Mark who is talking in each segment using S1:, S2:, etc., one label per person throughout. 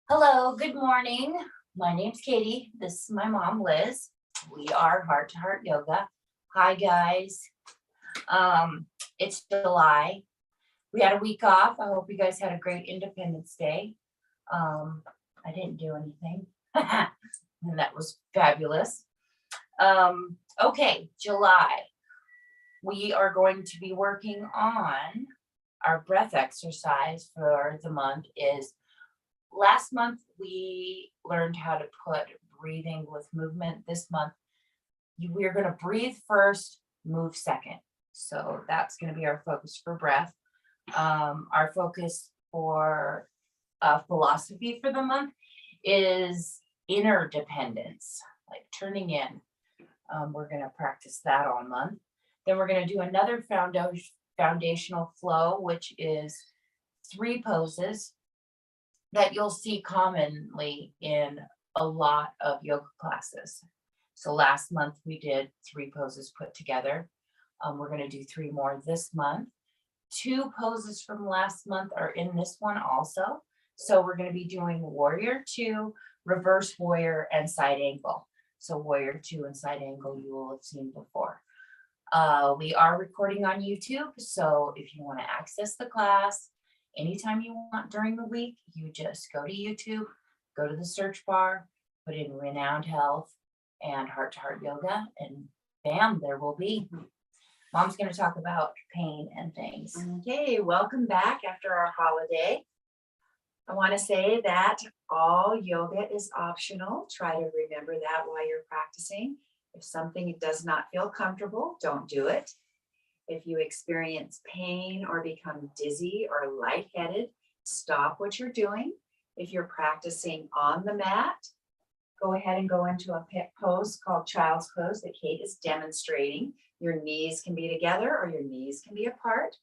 S1: Hello, good morning. My name's Katie. This is my mom, Liz. We are Heart to Heart Yoga. Hi, guys. It's July. We had a week off. I hope you guys had a great Independence Day. I didn't do anything, and that was fabulous. Okay, July. We are going to be working on our breath exercise for the month is last month we learned how to put breathing with movement. This month we're going to breathe first, move second. So that's going to be our focus for breath. Our focus for philosophy for the month is inner dependence, like turning in. We're going to practice that all month. Then we're going to do another foundational flow, which is 3 poses that you'll see commonly in a lot of yoga classes. So last month we did 3 poses put together. We're going to do 3 more this month. 2 poses from last month are in this one also. So we're going to be doing warrior 2, reverse warrior, and side angle. So warrior 2 and side angle you will have seen before. We are recording on YouTube, so if you want to access the class anytime you want during the week, you just go to YouTube, go to the search bar, put in Renowned Health and Heart to Heart Yoga, and bam, there will be. Mom's going to talk about pain and things.
S2: Okay, welcome back after our holiday. I want to say that all yoga is optional. Try to remember that while you're practicing. If something does not feel comfortable, don't do it. If you experience pain or become dizzy or lightheaded, stop what you're doing. If you're practicing on the mat, go ahead and go into a pose called child's pose that Kate is demonstrating. Your knees can be together or your knees can be apart,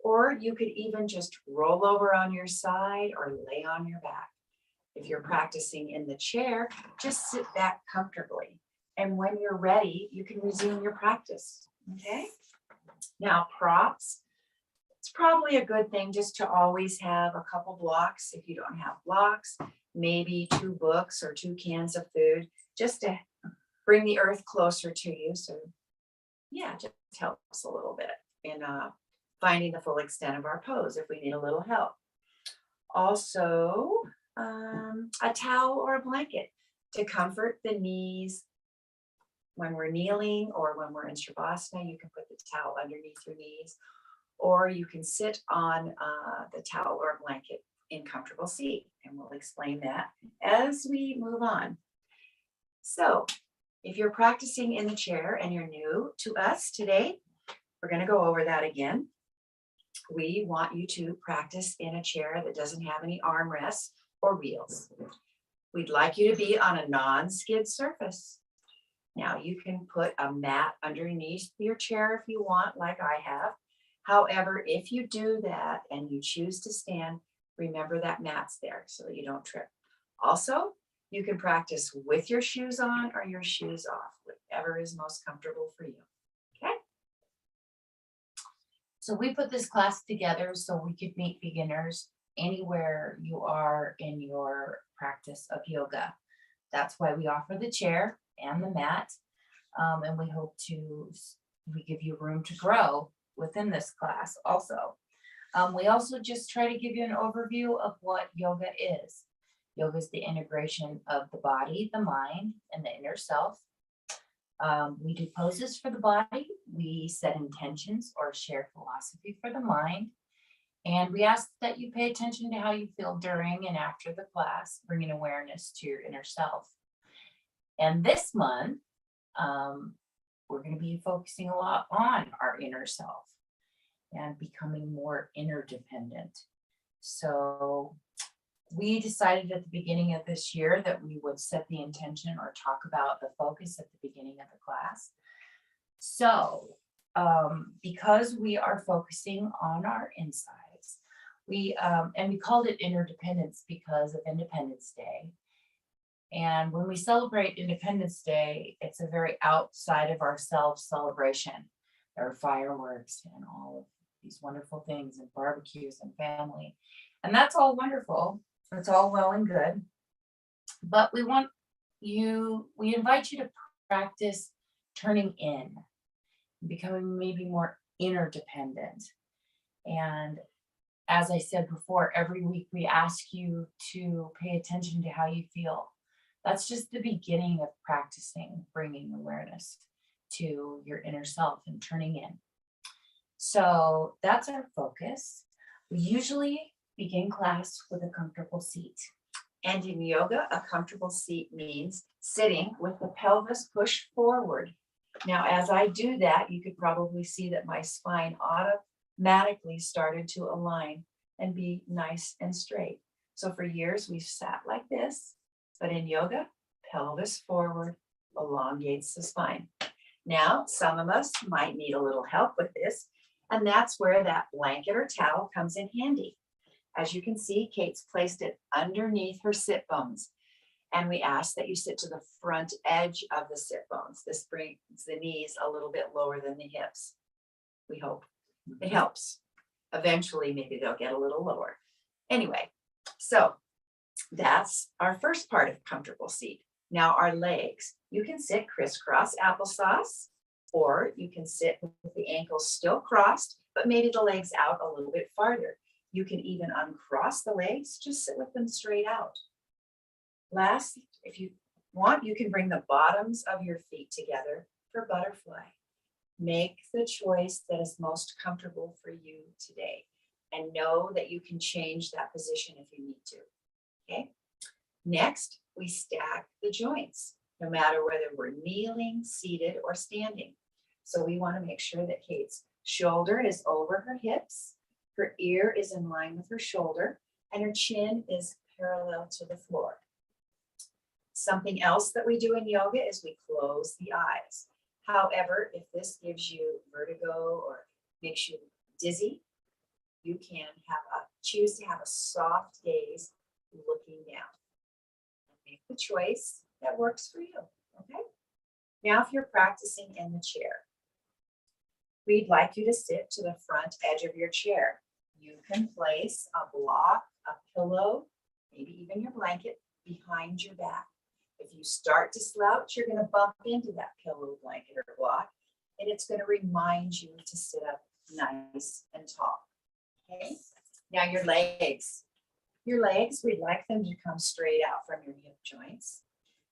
S2: or you could even just roll over on your side or lay on your back. If you're practicing in the chair, just sit back comfortably. And when you're ready, you can resume your practice, okay? Now, props. It's probably a good thing just to always have a couple blocks. If you don't have blocks, maybe 2 books or 2 cans of food, just to bring the earth closer to you. So yeah, just helps a little bit in finding the full extent of our pose if we need a little help. Also, a towel or a blanket to comfort the knees. When we're kneeling or when we're in Shavasana, you can put the towel underneath your knees, or you can sit on the towel or blanket in comfortable seat, and we'll explain that as we move on. So if you're practicing in the chair and you're new to us today, we're going to go over that again. We want you to practice in a chair that doesn't have any armrests or wheels. We'd like you to be on a non-skid surface. Now you can put a mat underneath your chair if you want, like I have. However, if you do that and you choose to stand, remember that mat's there so that you don't trip. Also, you can practice with your shoes on or your shoes off, whatever is most comfortable for you. Okay?
S1: So we put this class together so we could meet beginners anywhere you are in your practice of yoga. That's why we offer the chair and the mat, and we give you room to grow within this class also. We also just try to give you an overview of what yoga is. Yoga is the integration of the body, the mind, and the inner self. We do poses for the body. We set intentions or share philosophy for the mind. And we ask that you pay attention to how you feel during and after the class, bringing awareness to your inner self. And this month, we're going to be focusing a lot on our inner self and becoming more interdependent. So we decided at the beginning of this year that we would set the intention or talk about the focus at the beginning of the class. So because we are focusing on our insides, we called it interdependence because of Independence Day. And when we celebrate Independence Day, it's a very outside of ourselves celebration. There are fireworks and all of these wonderful things and barbecues and family. And that's all wonderful. It's all well and good. But we invite you to practice turning in, becoming maybe more interdependent. And as I said before, every week we ask you to pay attention to how you feel. That's just the beginning of practicing bringing awareness to your inner self and turning in. So that's our focus. We usually begin class with a comfortable seat.
S2: And in yoga, a comfortable seat means sitting with the pelvis pushed forward. Now, as I do that, you could probably see that my spine automatically started to align and be nice and straight. So for years, we've sat like this, but in yoga, pelvis forward elongates the spine. Now, some of us might need a little help with this, and that's where that blanket or towel comes in handy. As you can see, Kate's placed it underneath her sit bones. And we ask that you sit to the front edge of the sit bones. This brings the knees a little bit lower than the hips. We hope it helps. Eventually, maybe they'll get a little lower. Anyway, so that's our first part of comfortable seat. Now our legs, you can sit crisscross applesauce, or you can sit with the ankles still crossed, but maybe the legs out a little bit farther. You can even uncross the legs, just sit with them straight out. Last, if you want, you can bring the bottoms of your feet together for butterfly. Make the choice that is most comfortable for you today, and know that you can change that position if you need to, okay? Next, we stack the joints, no matter whether we're kneeling, seated, or standing. So we want to make sure that Kate's shoulder is over her hips, her ear is in line with her shoulder, and her chin is parallel to the floor. Something else that we do in yoga is we close the eyes. However, if this gives you vertigo or makes you dizzy, you can choose to have a soft gaze looking down. Make the choice that works for you, okay? Now, if you're practicing in the chair, we'd like you to sit to the front edge of your chair. You can place a block, a pillow, maybe even your blanket behind your back. If you start to slouch, you're going to bump into that pillow, blanket, or block, and it's going to remind you to sit up nice and tall. Okay? Now your legs. Your legs, we'd like them to come straight out from your hip joints,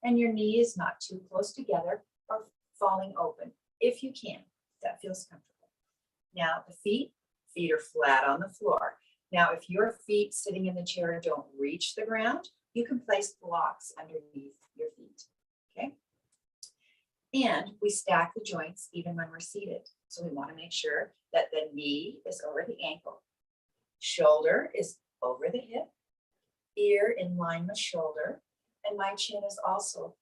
S2: and your knees not too close together or falling open, if you can. That feels comfortable. Now the feet are flat on the floor. Now, if your feet sitting in the chair don't reach the ground, you can place blocks underneath your feet, okay? And we stack the joints even when we're seated. So we want to make sure that the knee is over the ankle, shoulder is over the hip, ear in line with shoulder, and my chin is also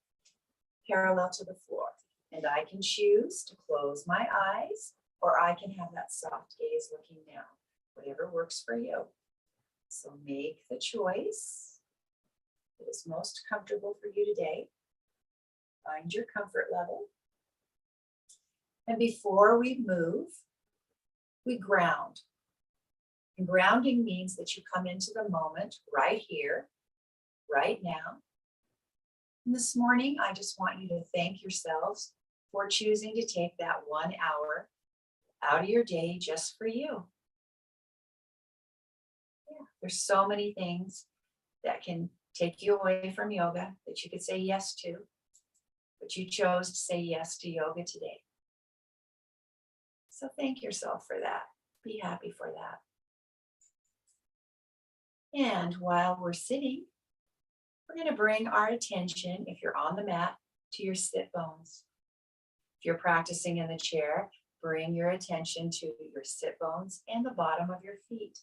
S2: parallel to the floor. And I can choose to close my eyes, or I can have that soft gaze looking down, whatever works for you. So make the choice that is most comfortable for you today. Find your comfort level. And before we move, we ground. And grounding means that you come into the moment right here, right now. And this morning, I just want you to thank yourselves for choosing to take that 1 hour out of your day just for you. Yeah, there's so many things that can take you away from yoga that you could say yes to, but you chose to say yes to yoga today. So thank yourself for that. Be happy for that. And while we're sitting, we're going to bring our attention, if you're on the mat, to your sit bones. If you're practicing in the chair, bring your attention to your sit bones and the bottom of your feet.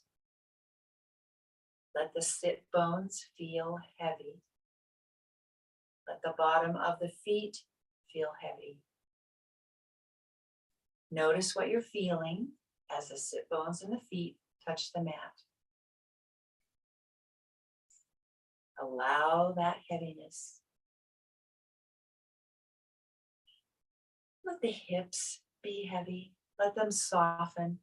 S2: Let the sit bones feel heavy. Let the bottom of the feet feel heavy. Notice what you're feeling as the sit bones and the feet touch the mat. Allow that heaviness. Let the hips be heavy. Let them soften.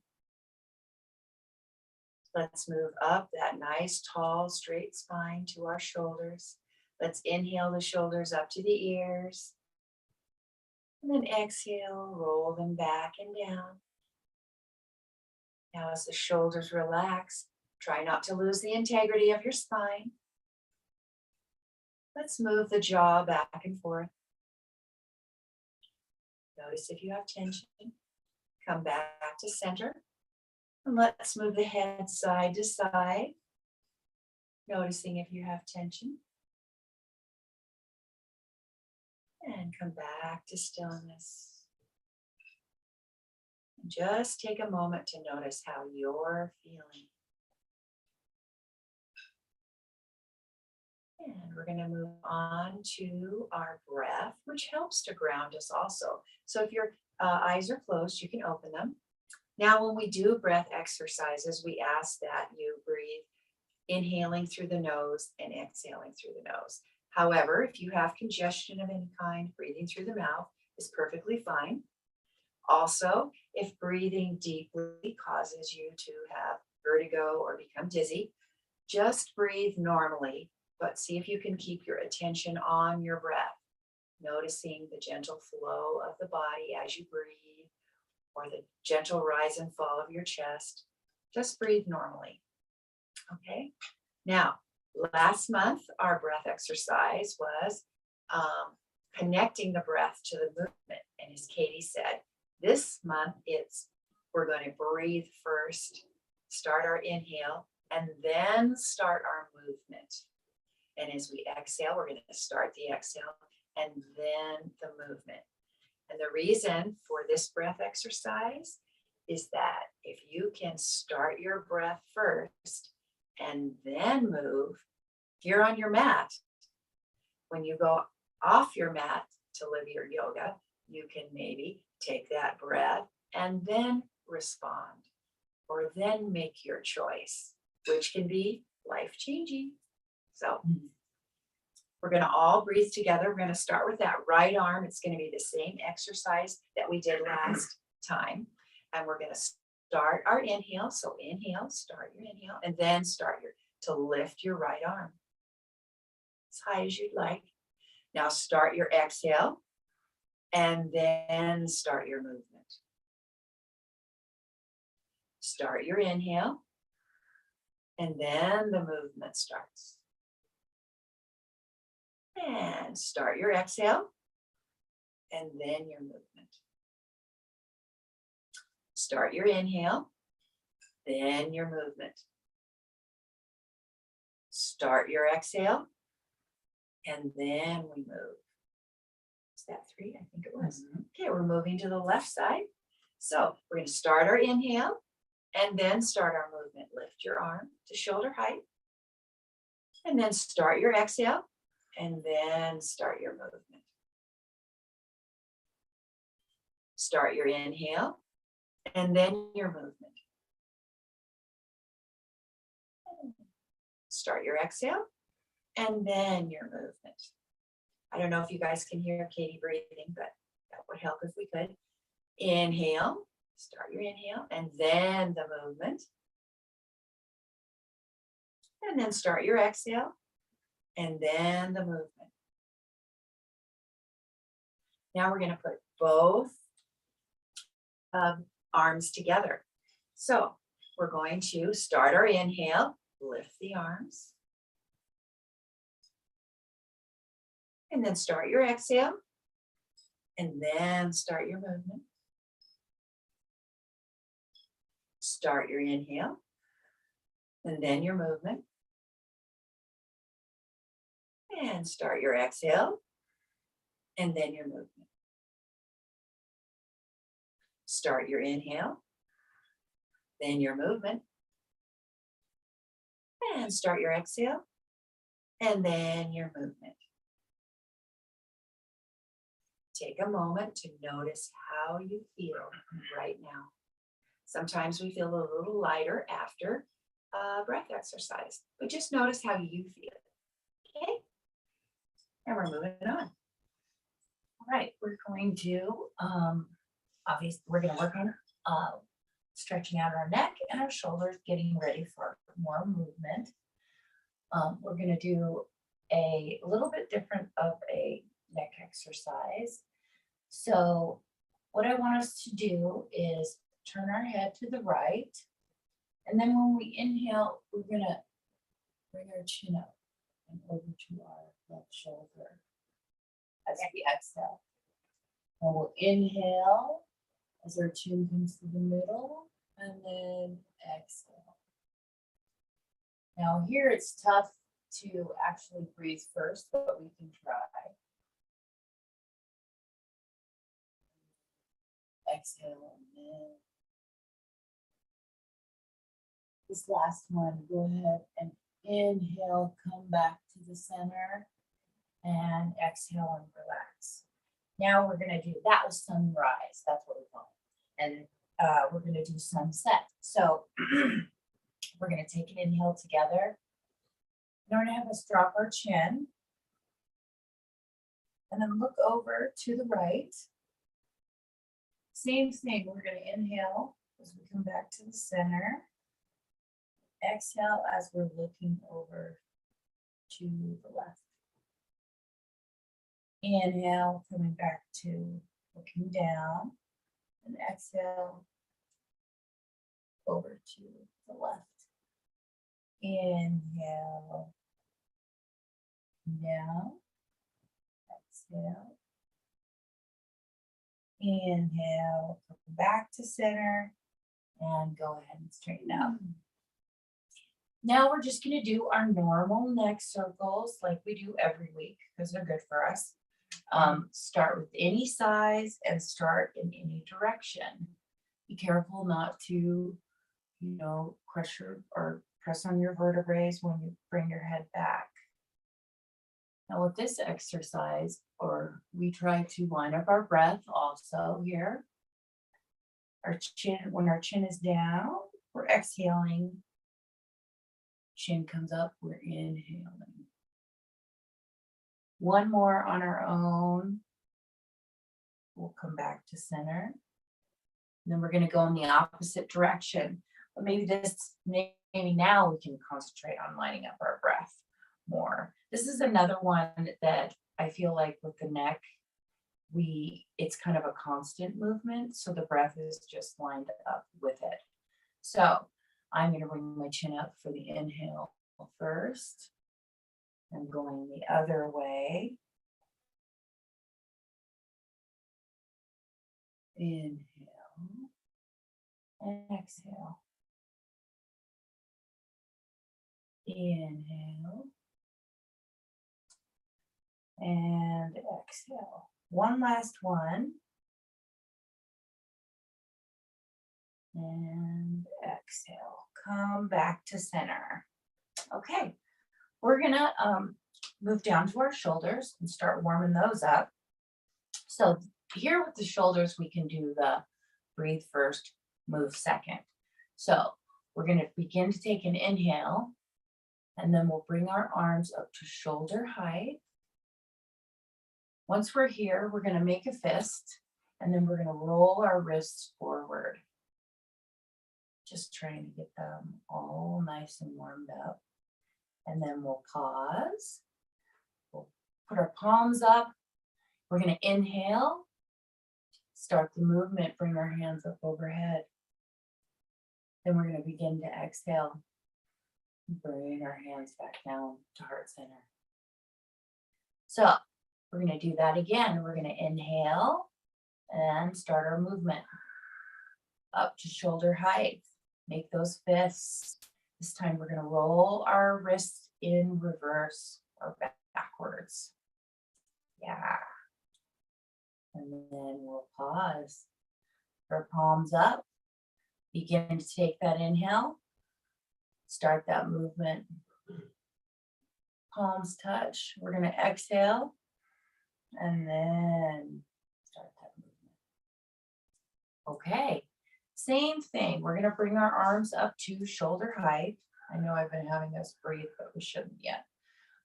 S2: Let's move up that nice, tall, straight spine to our shoulders. Let's inhale the shoulders up to the ears. And then exhale, roll them back and down. Now as the shoulders relax, try not to lose the integrity of your spine. Let's move the jaw back and forth. Notice if you have tension. Come back to center. And let's move the head side to side. Noticing if you have tension. And come back to stillness. And just take a moment to notice how you're feeling. And we're going to move on to our breath, which helps to ground us also. So if your eyes are closed, you can open them. Now, when we do breath exercises, we ask that you breathe inhaling through the nose and exhaling through the nose. However, if you have congestion of any kind, breathing through the mouth is perfectly fine. Also, if breathing deeply causes you to have vertigo or become dizzy, just breathe normally, but see if you can keep your attention on your breath, noticing the gentle flow of the body as you breathe, or the gentle rise and fall of your chest. Just breathe normally. Okay. Now, last month, our breath exercise was connecting the breath to the movement. And as Katie said, this month we're going to breathe first, start our inhale, and then start our movement. And as we exhale, we're going to start the exhale and then the movement. And the reason for this breath exercise is that if you can start your breath first and then move, if you're on your mat, when you go off your mat to live your yoga, you can maybe take that breath and then respond, or then make your choice, which can be life-changing. So we're going to all breathe together. We're going to start with that right arm. It's going to be the same exercise that we did last time. And we're going to start our inhale. So inhale, start your inhale, and then to lift your right arm as high as you'd like. Now start your exhale and then start your movement. Start your inhale and then the movement starts. And start your exhale and then your movement. Start your inhale, then your movement. Start your exhale, and then we move. Is that 3? I think it was. Okay, we're moving to the left side. So we're going to start our inhale and then start our movement. Lift your arm to shoulder height. And then start your exhale and then start your movement. Start your inhale and then your movement. Start your exhale and then your movement. I don't know if you guys can hear Katie breathing, but that would help if we could. Inhale, start your inhale, and then the movement. And then start your exhale, and then the movement. Now we're going to put both arms together. So we're going to start our inhale, lift the arms. And then start your exhale, and then start your movement. Start your inhale, and then your movement. And start your exhale, and then your movement. Start your inhale, then your movement, and start your exhale, and then your movement. Take a moment to notice how you feel right now. Sometimes we feel a little lighter after a breath exercise, but just notice how you feel. Okay? And we're moving on.
S1: All right, we're going to, obviously, we're going to work on stretching out our neck and our shoulders, getting ready for more movement. We're going to do a little bit different of a neck exercise. So what I want us to do is turn our head to the right. And then when we inhale, we're going to bring our chin up and over to our left shoulder as we exhale. And we'll inhale as our chin comes to the middle, and then exhale. Now here it's tough to actually breathe first, but we can try. Exhale, and then this last one, go ahead and inhale, come back to the center, and exhale and relax. Now we're gonna do, that was sunrise, that's what we call it. And we're gonna do sunset. So we're gonna take an inhale together. And we're gonna have us drop our chin. And then look over to the right. Same thing, we're gonna inhale as we come back to the center. Exhale as we're looking over to the left. Inhale, coming back to looking down, and exhale over to the left. Inhale, down, exhale. Inhale, come back to center, and go ahead and straighten out. Now we're just going to do our normal neck circles like we do every week because they're good for us. Start with any size and start in any direction. Be careful not to, crush or press on your vertebrae when you bring your head back. Now with this exercise, we try to line up our breath also here. When our chin is down, we're exhaling. Chin comes up, we're inhaling. One more on our own. We'll come back to center. And then we're going to go in the opposite direction. But maybe now we can concentrate on lining up our breath more. This is another one that I feel like with the neck, it's kind of a constant movement. So the breath is just lined up with it. So I'm going to bring my chin up for the inhale first. I'm going the other way. Inhale and exhale. Inhale and exhale. One last one. And exhale. Come back to center. Okay, we're gonna move down to our shoulders and start warming those up. So here with the shoulders, we can do the breathe first, move second. So we're gonna begin to take an inhale, and then we'll bring our arms up to shoulder height. Once we're here, we're gonna make a fist, and then we're gonna roll our wrists forward. Just trying to get them all nice and warmed up. And then we'll pause. We'll put our palms up. We're going to inhale. Start the movement. Bring our hands up overhead. Then we're going to begin to exhale. Bring our hands back down to heart center. So we're going to do that again. We're going to inhale and start our movement. Up to shoulder height. Make those fists. This time we're going to roll our wrists in reverse or backwards. Yeah. And then we'll pause. Our palms up. Begin to take that inhale. Start that movement. Palms touch. We're going to exhale and then start that movement. Okay, same thing. We're going to bring our arms up to shoulder height. I know I've been having us breathe, but we shouldn't yet.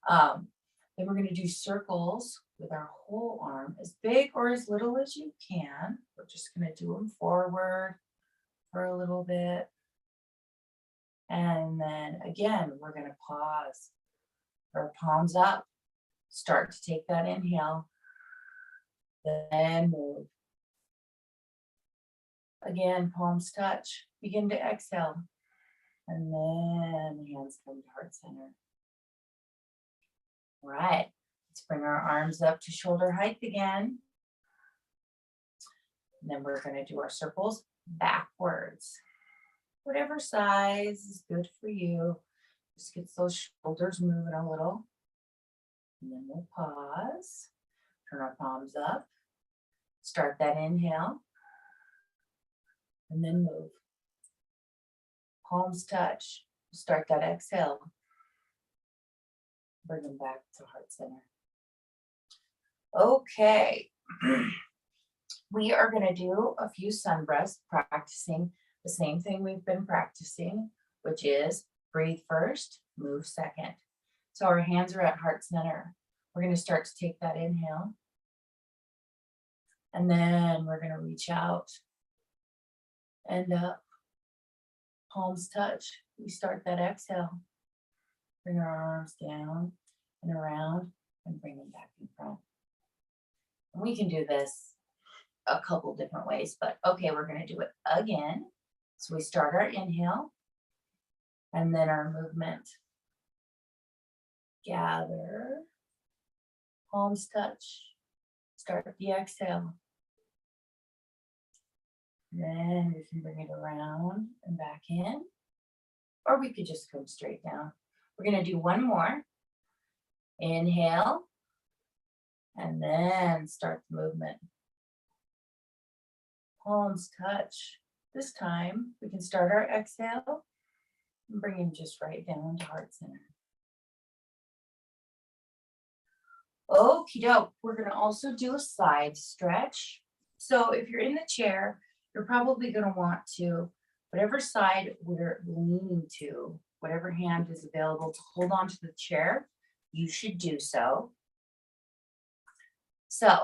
S1: Then we're going to do circles with our whole arm, as big or as little as you can. We're just going to do them forward for a little bit. And then again, we're going to pause. Our palms up. Start to take that inhale. Then move. Again, palms touch. Begin to exhale. And then the hands come to heart center. All right. Let's bring our arms up to shoulder height again. And then we're going to do our circles backwards. Whatever size is good for you. Just get those shoulders moving a little. And then we'll pause. Turn our palms up. Start that inhale. And then move. Palms touch. Start that exhale. Bring them back to heart center. Okay. We are going to do a few sun breaths, practicing the same thing we've been practicing, which is breathe first, move second. So our hands are at heart center. We're going to start to take that inhale. And then we're going to reach out and up. Palms touch. We start that exhale. Bring our arms down and around and bring them back in front. And we can do this a couple different ways, but okay, we're going to do it again. So we start our inhale and then our movement. Gather. Palms touch. Start the exhale. Then we can bring it around and back in, or we could just come straight down. We're going to do one more. Inhale, and then start the movement. Palms touch. This time, we can start our exhale and bring him just right down to heart center. Okie doke. We're going to also do a side stretch. So if you're in the chair, you're probably going to want to, whatever side we're leaning to, whatever hand is available to hold on to the chair, you should do so. So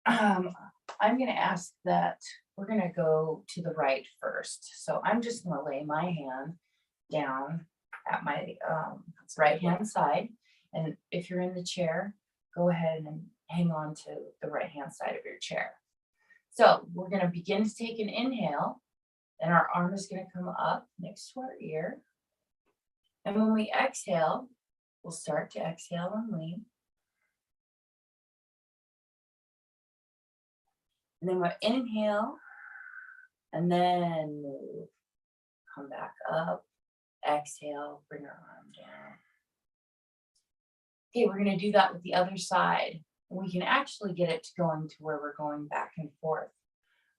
S1: I'm going to ask that we're going to go to the right first. So I'm just going to lay my hand down at my right hand side. And if you're in the chair, go ahead and hang on to the right hand side of your chair. So we're going to begin to take an inhale, and our arm is going to come up next to our ear. And when we exhale, we'll start to exhale and lean. And then we'll inhale, and then move. Come back up, exhale, bring our arm down. Okay, we're going to do that with the other side. And we can actually get it to going to where we're going back and forth.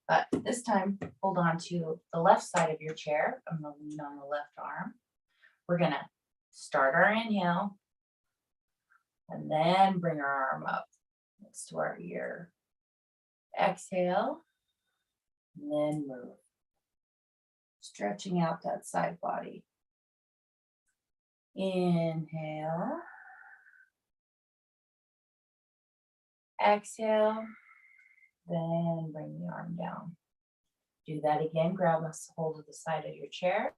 S1: But this time, hold on to the left side of your chair. I'm going to lean on the left arm. We're going to start our inhale and then bring our arm up next to our ear. Exhale, and then move. Stretching out that side body. Inhale. Exhale, then bring the arm down. Do that again. Grab a hold of the side of your chair.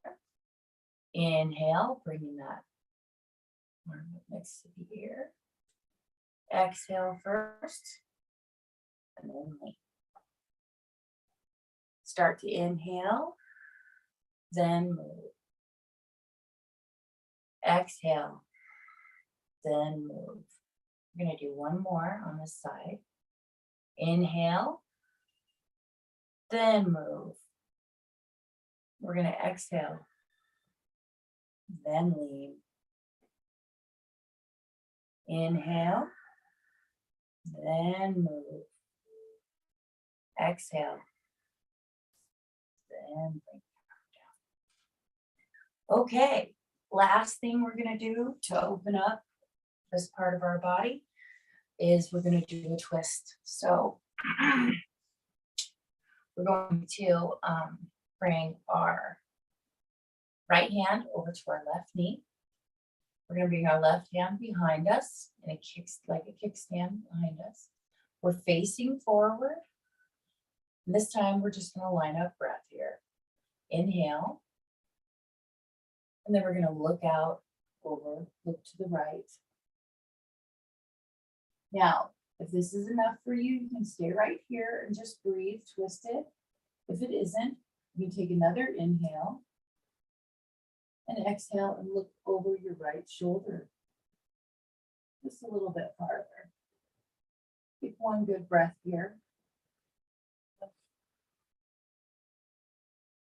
S1: Inhale, bringing that arm up next to the ear. Exhale first, and then lean. Start to inhale, then move. Exhale, then move. We're going to do one more on this side. Inhale, then move. We're going to exhale, then lean. Inhale, then move. Exhale, and bring it down. Okay, last thing we're gonna do to open up this part of our body is we're gonna do a twist. So we're going to bring our right hand over to our left knee. We're gonna bring our left hand behind us and it kicks like a kickstand behind us. We're facing forward. And this time we're just gonna line up breath here. Inhale. And then we're gonna look out over, look to the right. Now, if this is enough for you, you can stay right here and just breathe, twist it. If it isn't, you can take another inhale and exhale and look over your right shoulder. Just a little bit farther. Take one good breath here.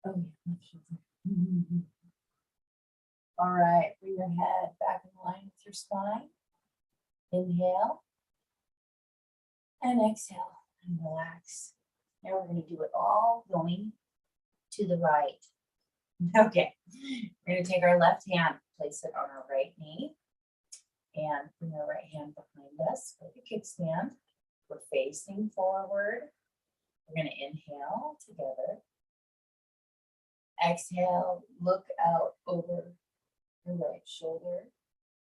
S1: Oh, yeah. All right, bring your head back in line with your spine. Inhale and exhale and relax. Now we're going to do it all going to the right. Okay, we're going to take our left hand, place it on our right knee, and bring our right hand behind us like a kickstand. We're facing forward. We're going to inhale together. Exhale, look out over your right shoulder.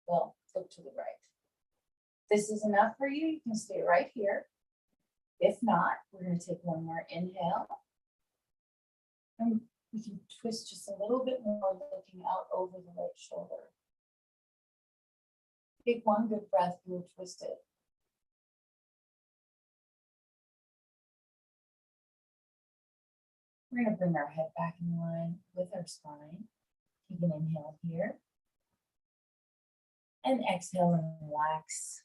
S1: Well, look to the right. If this is enough for you, you can stay right here. If not, we're going to take one more inhale. And we can twist just a little bit more, looking out over the right shoulder. Take one good breath, you will twist it. We're going to bring our head back in line with our spine. Take an inhale here. And exhale and relax.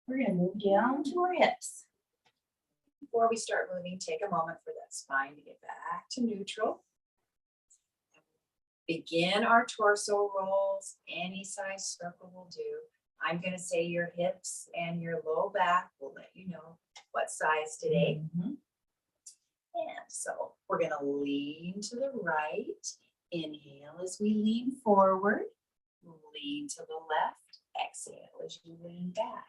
S1: We're going to move down to our hips.
S2: Before we start moving, take a moment for that spine to get back to neutral. Begin our torso rolls. Any size circle will do. I'm going to say your hips and your low back will let you know what size today. And so we're going to lean to the right. Inhale as we lean forward. Lean to the left. Exhale as you lean back.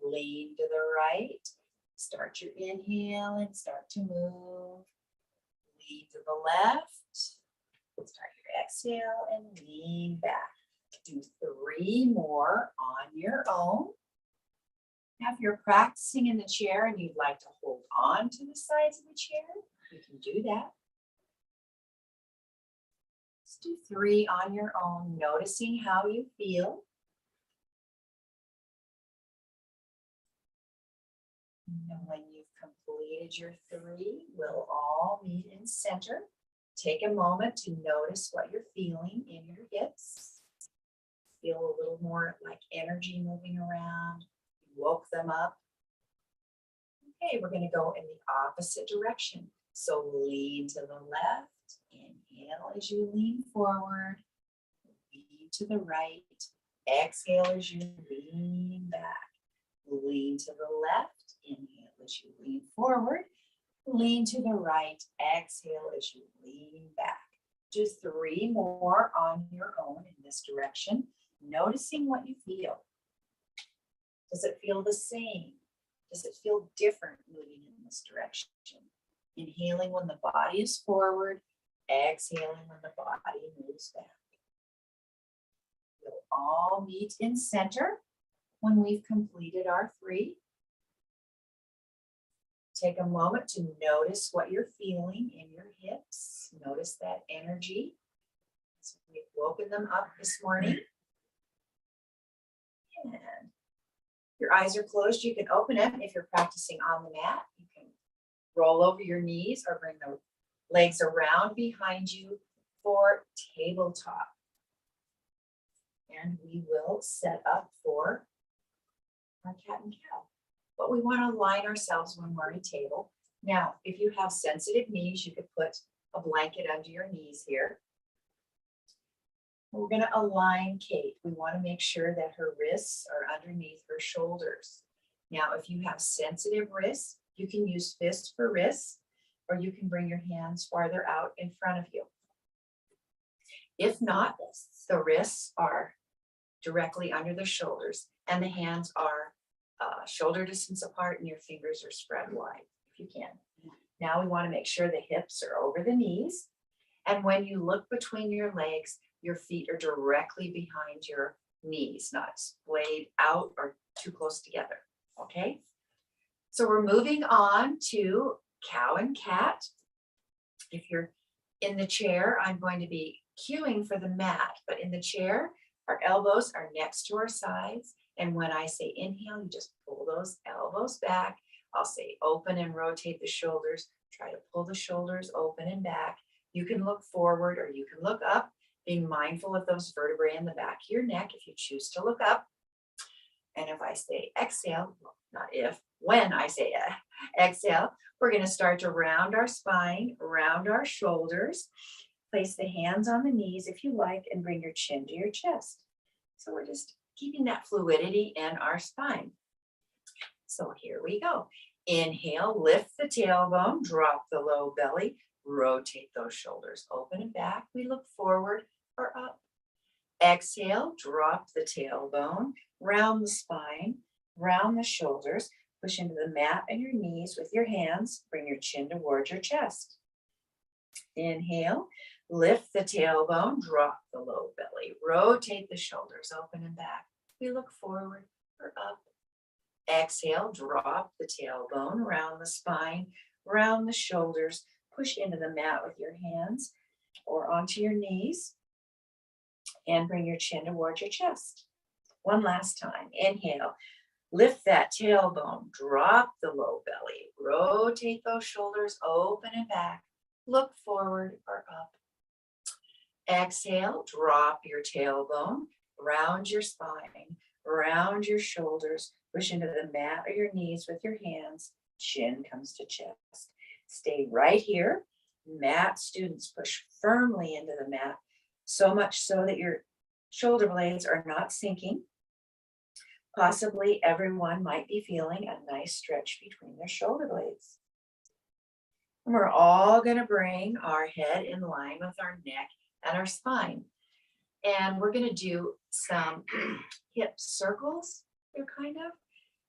S2: Lean to the right. Start your inhale and start to move. Lean to the left. Start your exhale and lean back. Do 3 more on your own. Now, if you're practicing in the chair and you'd like to hold on to the sides of the chair, you can do that. Let's do 3 on your own, noticing how you feel. And when you've completed your 3, we'll all meet in center. Take a moment to notice what you're feeling in your hips. Feel a little more like energy moving around. You woke them up. Okay, we're going to go in the opposite direction. So lean to the left. Inhale as you lean forward. Lean to the right. Exhale as you lean back. Lean to the left. Inhale as you lean forward. Lean to the right. Exhale as you lean back. Do 3 more on your own in this direction, noticing what you feel. Does it feel the same? Does it feel different moving in this direction? Inhaling when the body is forward, exhaling when the body moves back. We'll all meet in center when we've completed our 3. Take a moment to notice what you're feeling in your hips. Notice that energy. So we've woken them up this morning. And your eyes are closed. You can open them if you're practicing on the mat. You can roll over your knees or bring the legs around behind you for tabletop. And we will set up for our cat and cow. But we want to align ourselves when we're on a table. Now, if you have sensitive knees, you could put a blanket under your knees here. We're going to align Kate. We want to make sure that her wrists are underneath her shoulders. Now, if you have sensitive wrists, you can use fist for wrists, or you can bring your hands farther out in front of you. If not, the wrists are directly under the shoulders and the hands are shoulder distance apart and your fingers are spread wide if you can. Now we want to make sure the hips are over the knees. And when you look between your legs, your feet are directly behind your knees, not splayed out or too close together. Okay? So we're moving on to cow and cat. If you're in the chair, I'm going to be cueing for the mat, but in the chair, our elbows are next to our sides. And when I say inhale, you just pull those elbows back. I'll say open and rotate the shoulders. Try to pull the shoulders open and back. You can look forward or you can look up, being mindful of those vertebrae in the back of your neck if you choose to look up. And if I say exhale, well, not if, when I say exhale, we're going to start to round our spine, round our shoulders. Place the hands on the knees if you like and bring your chin to your chest. So we're just keeping that fluidity in our spine. So here we go. Inhale, lift the tailbone, drop the low belly, rotate those shoulders open and back. We look forward or up. Exhale, drop the tailbone, round the spine, round the shoulders, push into the mat and your knees with your hands. Bring your chin towards your chest. Inhale, lift the tailbone, drop the low belly, rotate the shoulders open and back. We look forward or up. Exhale, drop the tailbone, round the spine, round the shoulders, push into the mat with your hands or onto your knees and bring your chin towards your chest. One last time. Inhale, lift that tailbone, drop the low belly, rotate those shoulders open and back, look forward or up. Exhale, drop your tailbone, round your spine, round your shoulders, push into the mat or your knees with your hands, chin comes to chest. Stay right here. Mat students push firmly into the mat, so much so that your shoulder blades are not sinking. Possibly everyone might be feeling a nice stretch between their shoulder blades. And we're all going to bring our head in line with our neck and our spine. And we're going to do some hip circles, kind of.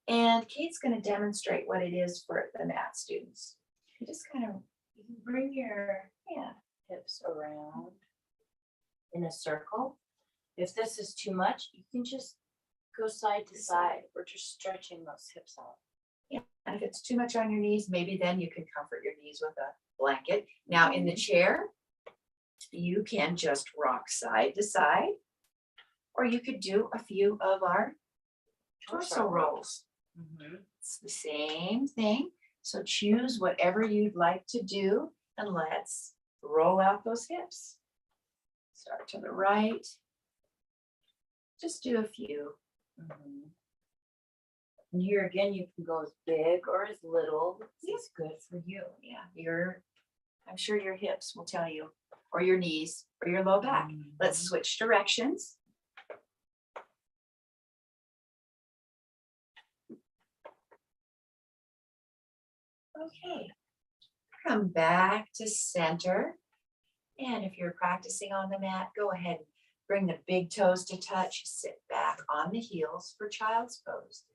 S2: And Kate's going to demonstrate what it is for the mat students. You just kind of bring your
S1: hips around in a circle. If this is too much, you can just go side to side. We're just stretching those hips out.
S2: Yeah, and if it's too much on your knees, maybe then you can comfort your knees with a blanket. Now in the chair, you can just rock side to side, or you could do a few of our torso rolls. It's the same thing. So choose whatever you'd like to do and let's roll out those hips. Start to the right. Just do a few.
S1: And here again, you can go as big or as little. It's good for you.
S2: Yeah, I'm sure your hips will tell you, or your knees, or your low back. Let's switch directions. Okay, come back to center. And if you're practicing on the mat, go ahead and bring the big toes to touch. Sit back on the heels for child's pose.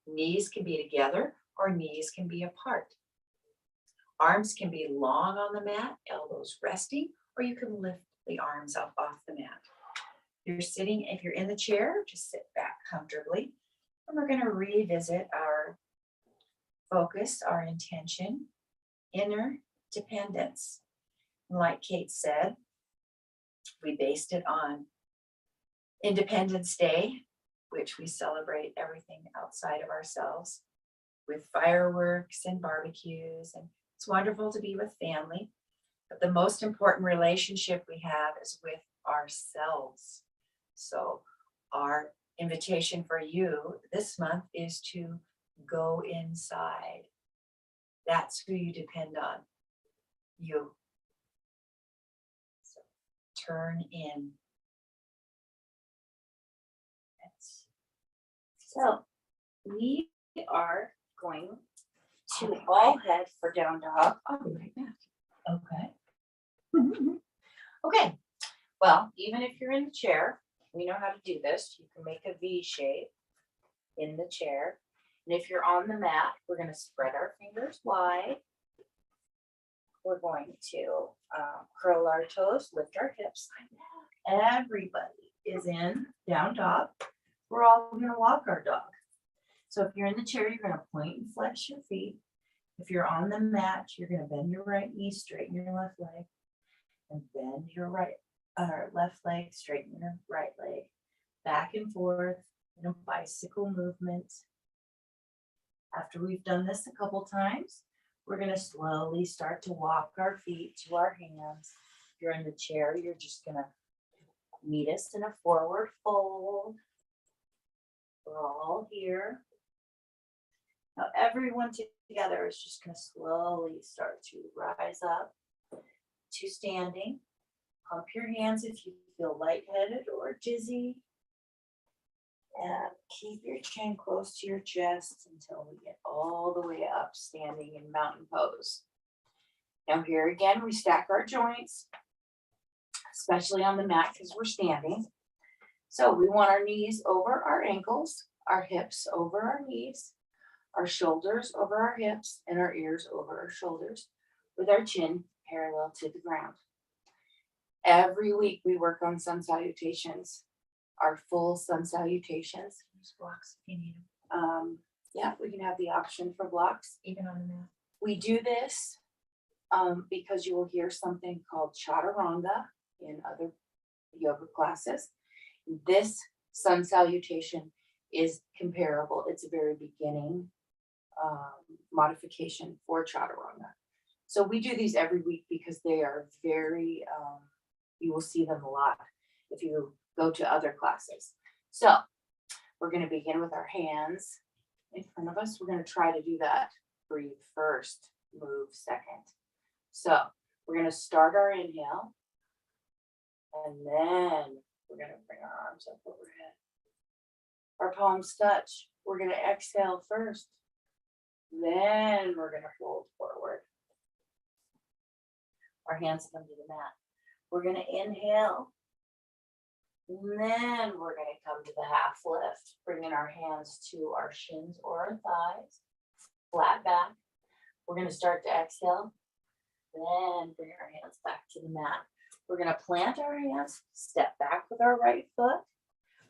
S2: Knees can be together or knees can be apart. Arms can be long on the mat, elbows resting, or you can lift the arms up off the mat. If you're in the chair, just sit back comfortably. And we're going to revisit our focus, our intention, inner dependence. And like Kate said, we based it on Independence Day, which we celebrate everything outside of ourselves with fireworks and barbecues. And it's wonderful to be with family. But the most important relationship we have is with ourselves. So our invitation for you this month is to go inside. That's who you depend on. You. So turn in. So we are going
S1: to all head for down dog.
S2: I'll be right back.
S1: Okay. Okay, well, even if you're in the chair, we know how to do this. You can make a V shape in the chair. And if you're on the mat, we're gonna spread our fingers wide. We're going to curl our toes, lift our hips. Everybody is in down dog. We're all gonna walk our dog. So if you're in the chair, you're gonna point and flex your feet. If you're on the mat, you're gonna bend your right knee, straighten your left leg, and bend your left leg, straighten your right leg, back and forth in a bicycle movement. After we've done this a couple times, we're gonna slowly start to walk our feet to our hands. If you're in the chair, you're just gonna meet us in a forward fold. We're all here. Now everyone together is just gonna slowly start to rise up to standing. Pump your hands if you feel lightheaded or dizzy. And keep your chin close to your chest until we get all the way up, standing in mountain pose. Now here again, we stack our joints, especially on the mat because we're standing. So we want our knees over our ankles, our hips over our knees, our shoulders over our hips, and our ears over our shoulders, with our chin parallel to the ground. Every week we work on sun salutations, our full sun salutations.
S2: There's blocks if you need them,
S1: Yeah, we can have the option for blocks.
S2: even on the mat.
S1: We do this because you will hear something called chaturanga in other yoga classes. This sun salutation is comparable. It's a very beginning modification for chaturanga. So we do these every week because they are very, you will see them a lot if you go to other classes. So we're going to begin with our hands in front of us. We're going to try to do that. Breathe first, move second. So we're going to start our inhale, and then we're going to bring our arms up overhead. Our palms touch. We're going to exhale first. Then we're going to fold forward. Our hands come to the mat. We're going to inhale. And then we're going to come to the half lift, bringing our hands to our shins or our thighs, flat back. We're going to start to exhale. Then bring our hands back to the mat. We're going to plant our hands, step back with our right foot.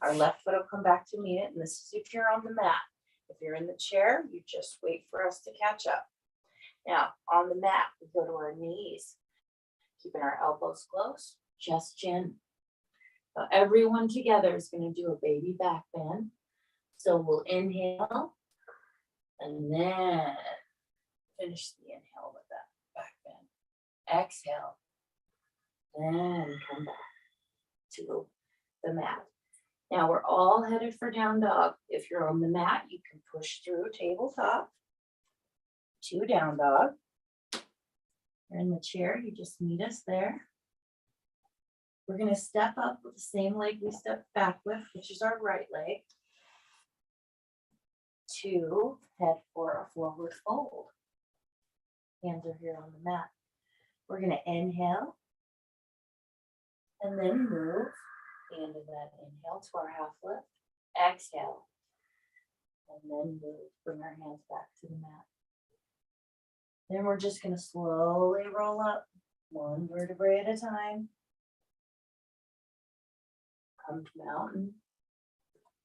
S1: Our left foot will come back to meet it. And this is if you're on the mat. If you're in the chair, you just wait for us to catch up. Now, on the mat, we go to our knees, keeping our elbows close, chest, chin. So everyone together is going to do a baby back bend. So we'll inhale and then finish the inhale with that back bend. Exhale, then come back to the mat. Now we're all headed for down dog. If you're on the mat, you can push through tabletop to down dog. You're in the chair, you just meet us there. We're going to step up with the same leg we stepped back with, which is our right leg, to head for a forward fold. Hands are here on the mat. We're going to inhale and then move into that inhale to our half lift. Exhale and then move. Bring our hands back to the mat. Then we're just going to slowly roll up one vertebrae at a time. Come to mountain.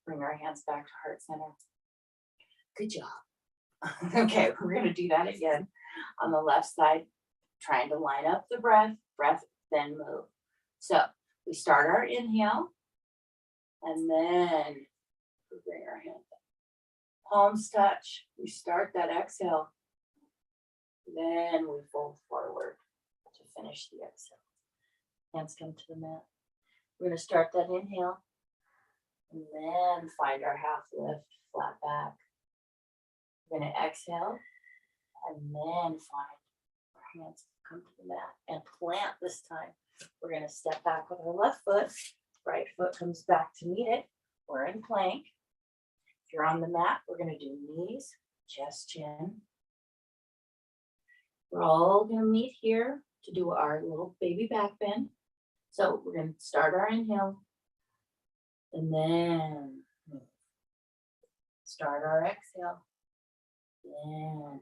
S1: Bring our hands back to heart center. Good job. Okay, we're going to do that again on the left side, trying to line up the breath, then move. So we start our inhale, and then we bring our hands up. Palms touch. We start that exhale. Then we fold forward to finish the exhale. Hands come to the mat. We're going to start that inhale, and then find our half lift, flat back. We're going to exhale, and then find our hands come to the mat and plant this time. We're going to step back with our left foot. Right foot comes back to meet it. We're in plank. If you're on the mat, we're going to do knees, chest, chin. We're all gonna meet here to do our little baby back bend. So we're gonna start our inhale and then move. Start our exhale. Then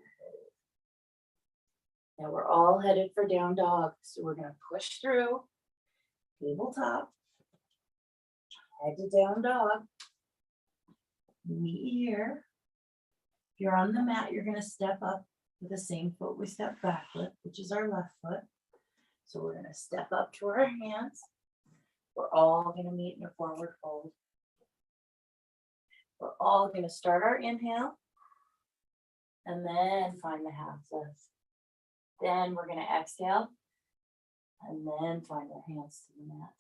S1: now we're all headed for down dog. So we're gonna push through, tabletop, head to down dog. Meet here. If you're on the mat, you're gonna step up with the same foot we step back with, which is our left foot. So we're gonna step up to our hands. We're all gonna meet in a forward fold. We're all gonna start our inhale and then find the half lift. Then we're gonna exhale and then find our hands to the mat.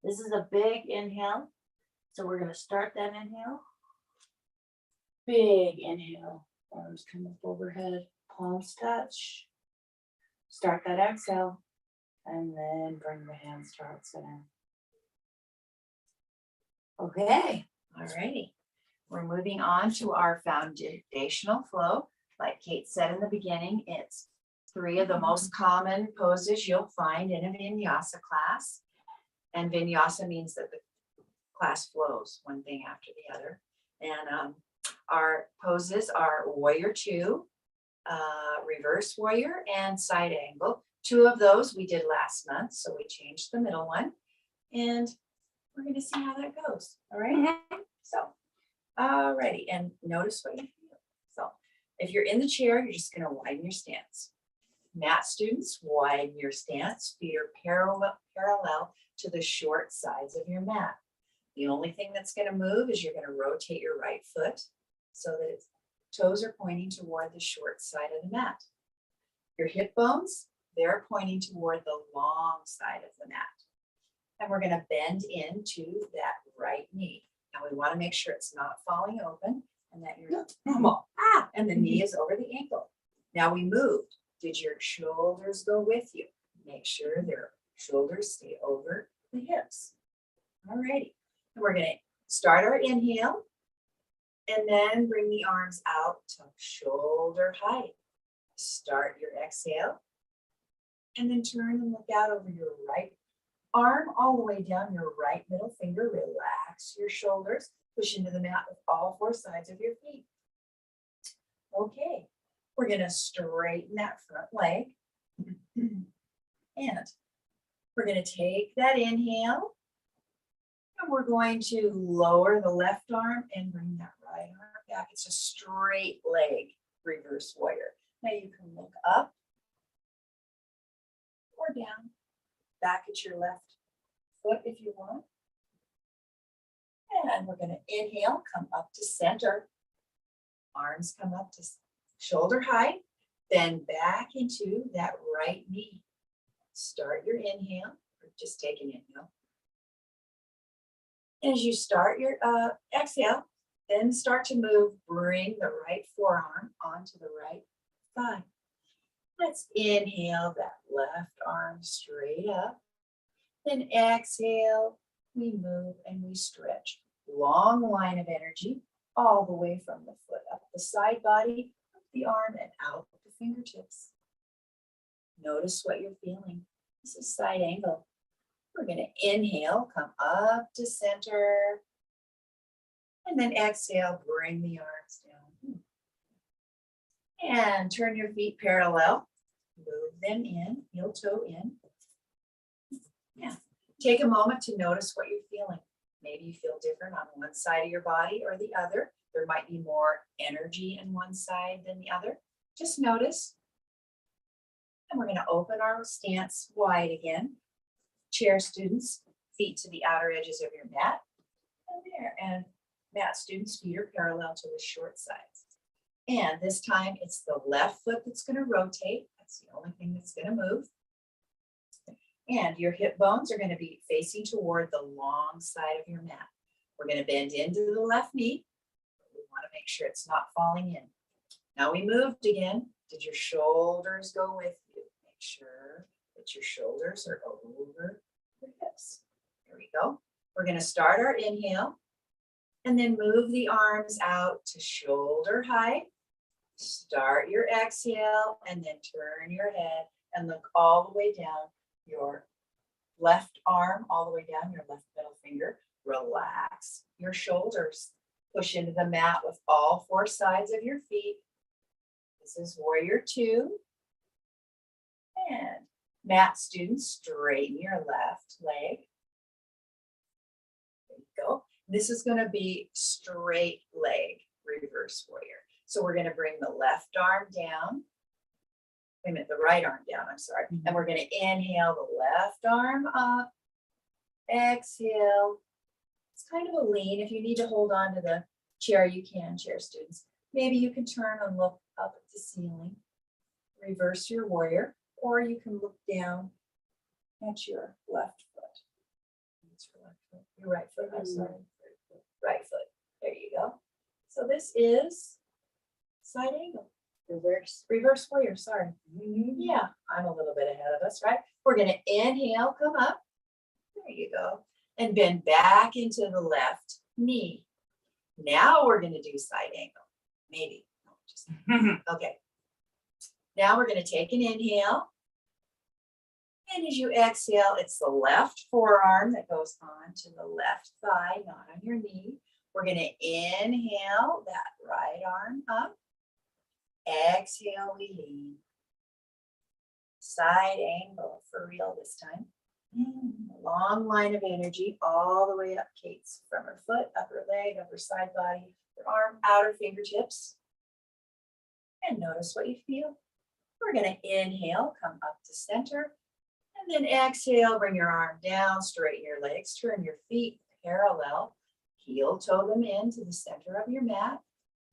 S1: This is a big inhale. So we're gonna start that inhale. Big inhale, arms come up overhead, palms touch. Start that exhale and then bring the hands to heart center. Okay.
S2: Alrighty, we're moving on to our foundational flow. Like Kate said in the beginning, it's 3 of the most common poses you'll find in a vinyasa class. And vinyasa means that the class flows one thing after the other. And our poses are warrior 2, reverse warrior, and side angle. 2 of those we did last month, so we changed the middle one. And we're going to see how that goes. All right. So, alrighty. And notice what you feel. So, if you're in the chair, you're just going to widen your stance. Mat students, widen your stance. Feet are parallel to the short sides of your mat. The only thing that's going to move is you're going to rotate your right foot so that its toes are pointing toward the short side of the mat. Your hip bones, they're pointing toward the long side of the mat. And we're going to bend into that right knee. Now we want to make sure it's not falling open and that you're normal. And the knee is over the ankle. Now we moved. Did your shoulders go with you? Make sure their shoulders stay over the hips. Alrighty. And we're going to start our inhale and then bring the arms out to shoulder height. Start your exhale and then turn and look out over your right arm all the way down your right middle finger. Relax your shoulders. Push into the mat with all 4 sides of your feet. Okay, we're going to straighten that front leg. And we're going to take that inhale. And we're going to lower the left arm and bring that right arm back. It's a straight leg reverse warrior. Now you can look up or down. Back at your left foot if you want. And we're going to inhale, come up to center. Arms come up to shoulder height. Then back into that right knee. Start your inhale, or just take an inhale. As you start your exhale, then start to move, bring the right forearm onto the right thigh. Let's inhale that left arm straight up. Then exhale, we move and we stretch. Long line of energy all the way from the foot up the side body, up the arm, and out the fingertips. Notice what you're feeling. This is side angle. We're going to inhale, come up to center. And then exhale, bring the arms down. And turn your feet parallel. Move them in, heel toe in. Yeah. Take a moment to notice what you're feeling. Maybe you feel different on one side of your body or the other. There might be more energy in one side than the other. Just notice. And we're going to open our stance wide again. Chair students, feet to the outer edges of your mat. And there. And mat students, feet are parallel to the short sides. And this time it's the left foot that's going to rotate. That's the only thing that's going to move. And your hip bones are going to be facing toward the long side of your mat. We're going to bend into the left knee. We want to make sure it's not falling in. Now we moved again. Did your shoulders go with you? Make sure that your shoulders are over your hips. Here we go. We're going to start our inhale and then move the arms out to shoulder height. Start your exhale and then turn your head and look all the way down your left arm, all the way down your left middle finger. Relax your shoulders. Push into the mat with all four sides of your feet. This is warrior two. And mat students, straighten your left leg. There you go. This is going to be straight leg reverse warrior. So we're going to bring the left arm down. Wait a minute, the right arm down, I'm sorry. And we're going to inhale the left arm up. Exhale. It's kind of a lean. If you need to hold on to the chair, you can, chair students. Maybe you can turn and look up at the ceiling. Reverse your warrior, or you can look down at your left foot. It's your left foot. Your right foot, I'm sorry. Right foot. There you go. So this is side angle. Reverse warrior, sorry. Yeah, I'm a little bit ahead of us, right? We're going to inhale, come up. There you go. And bend back into the left knee. Now we're going to do side angle. Maybe. No, just, okay. Now we're going to take an inhale. And as you exhale, it's the left forearm that goes on to the left thigh, not on your knee. We're going to inhale that right arm up. Exhale, we lean. Side angle for real this time. A long line of energy all the way up Kate's from her foot, upper leg, upper side body, her arm, outer fingertips. And notice what you feel. We're going to inhale, come up to center. And then exhale, bring your arm down, straighten your legs, turn your feet parallel. Heel toe them into the center of your mat,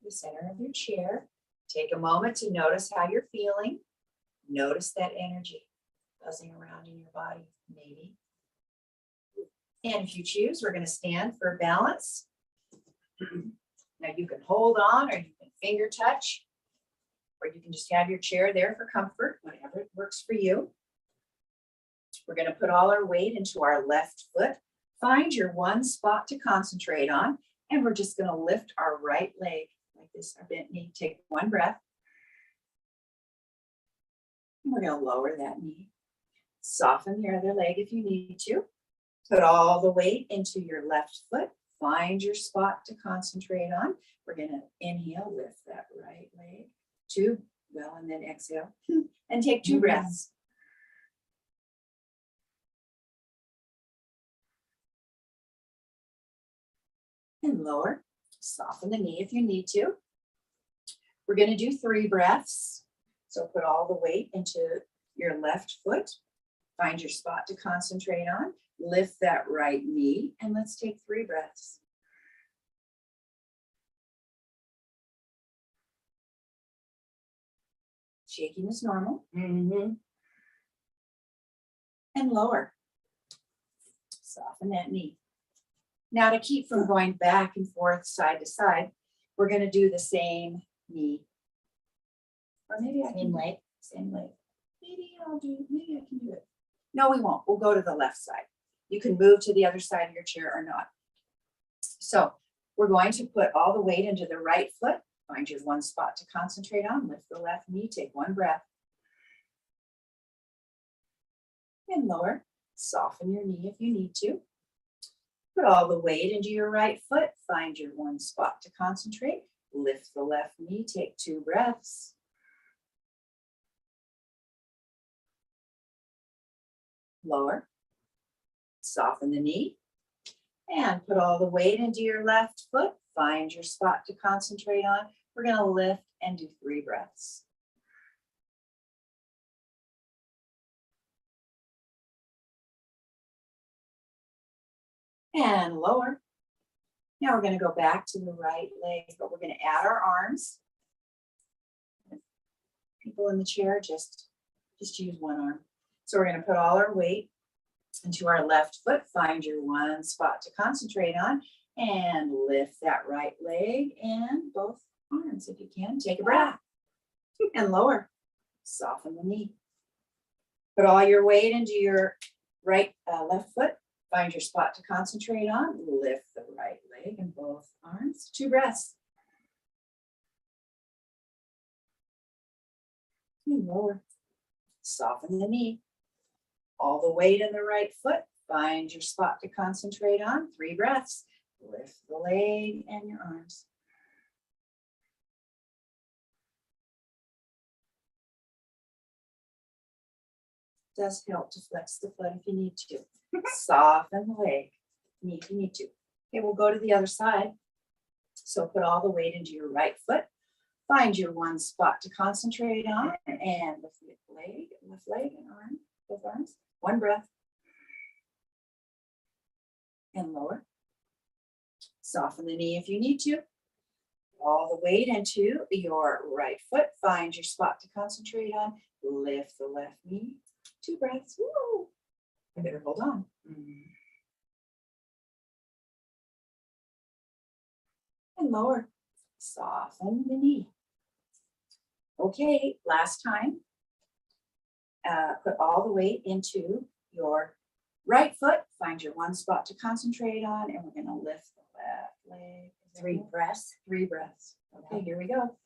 S2: the center of your chair. Take a moment to notice how you're feeling. Notice that energy buzzing around in your body, maybe. And if you choose, we're going to stand for balance. Now you can hold on, or you can finger touch, or you can just have your chair there for comfort, whatever works for you. We're going to put all our weight into our left foot. Find your one spot to concentrate on, and we're just going to lift our right leg like this, our bent knee. Take one breath. And we're going to lower that knee. Soften your other leg if you need to. Put all the weight into your left foot. Find your spot to concentrate on. We're going to inhale, lift that right leg. And then exhale. And take 2 breaths. And lower. Soften the knee if you need to. We're going to do 3 breaths. So put all the weight into your left foot. Find your spot to concentrate on. Lift that right knee, and let's take 3 breaths. Shaking is normal. And lower. Soften that knee. Now, to keep from going back and forth, side to side, we're going to do the same knee. Or maybe I can leg. Same leg. Maybe I can do it. No, we won't. We'll go to the left side. You can move to the other side of your chair or not. So we're going to put all the weight into the right foot. Find your one spot to concentrate on. Lift the left knee. Take 1 breath. And lower. Soften your knee if you need to. Put all the weight into your right foot. Find your one spot to concentrate. Lift the left knee. Take 2 breaths. Lower. Soften the knee. And put all the weight into your left foot. Find your spot to concentrate on. We're going to lift and do 3 breaths. And lower. Now we're going to go back to the right leg, but we're going to add our arms. People in the chair, just use one arm. So we're going to put all our weight into our left foot. Find your one spot to concentrate on and lift that right leg and both arms if you can. Take a breath and lower. Soften the knee. Put all your weight into your left foot. Find your spot to concentrate on. Lift the right leg and both arms. 2 breaths. and lower. Soften the knee. All the weight in the right foot. Find your spot to concentrate on. 3 breaths. Lift the leg and your arms. Does help to flex the foot if you need to. Soften the leg if you need to. Okay, we'll go to the other side. So put all the weight into your right foot. Find your one spot to concentrate on and lift leg and arm, both arms. 1 breath. And lower. Soften the knee if you need to. All the weight into your right foot. Find your spot to concentrate on. Lift the left knee. 2 breaths. Woo! I better hold on. And lower. Soften the knee. Okay, last time. Put all the weight into your right foot. Find your one spot to concentrate on, and we're going to lift the left leg.
S1: 3 breaths.
S2: 3 breaths. Okay, here we go.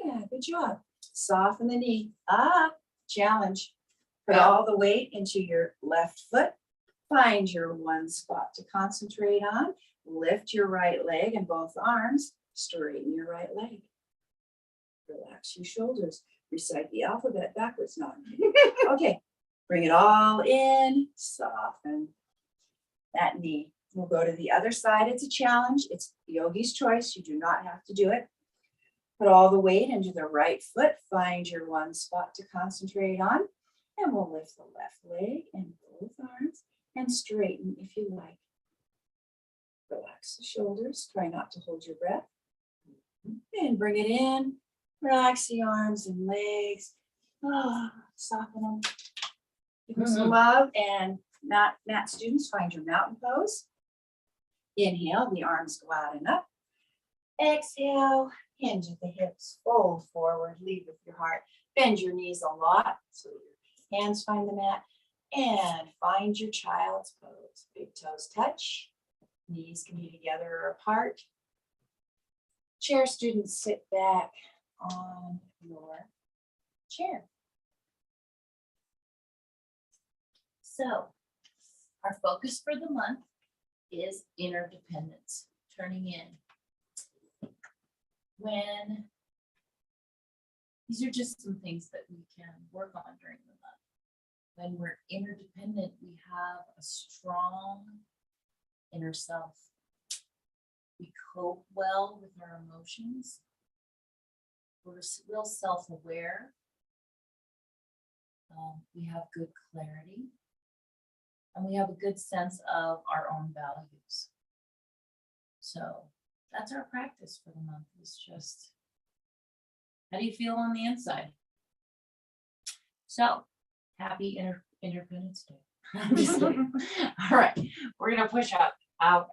S2: Yeah, good job. Soften the knee. Up. Challenge. Put all the weight into your left foot. Find your one spot to concentrate on. Lift your right leg and both arms. Straighten your right leg. Relax your shoulders. Recite the alphabet backwards. No. Okay. Bring it all in. Soften that knee. We'll go to the other side. It's a challenge. It's yogi's choice. You do not have to do it. Put all the weight into the right foot. Find your one spot to concentrate on. And we'll lift the left leg and both arms and straighten if you like. Relax the shoulders. Try not to hold your breath. And bring it in. Relax the arms and legs. Soften them. Give them some love. And mat students, find your mountain pose. Inhale, the arms go out and up. Exhale, hinge at the hips, fold forward, lead with your heart. Bend your knees a lot so your hands find the mat. And find your child's pose. Big toes touch. Knees can be together or apart. Chair students, sit back on your chair.
S1: So our focus for the month is interdependence, turning in. When these are just some things that we can work on during the month. When we're interdependent, we have a strong inner self. We cope well with our emotions. We're real self-aware. We have good clarity. And we have a good sense of our own values. So that's our practice for the month. It's just, how do you feel on the inside? So, happy Independence Day. I'm just kidding. All right, we're gonna push out of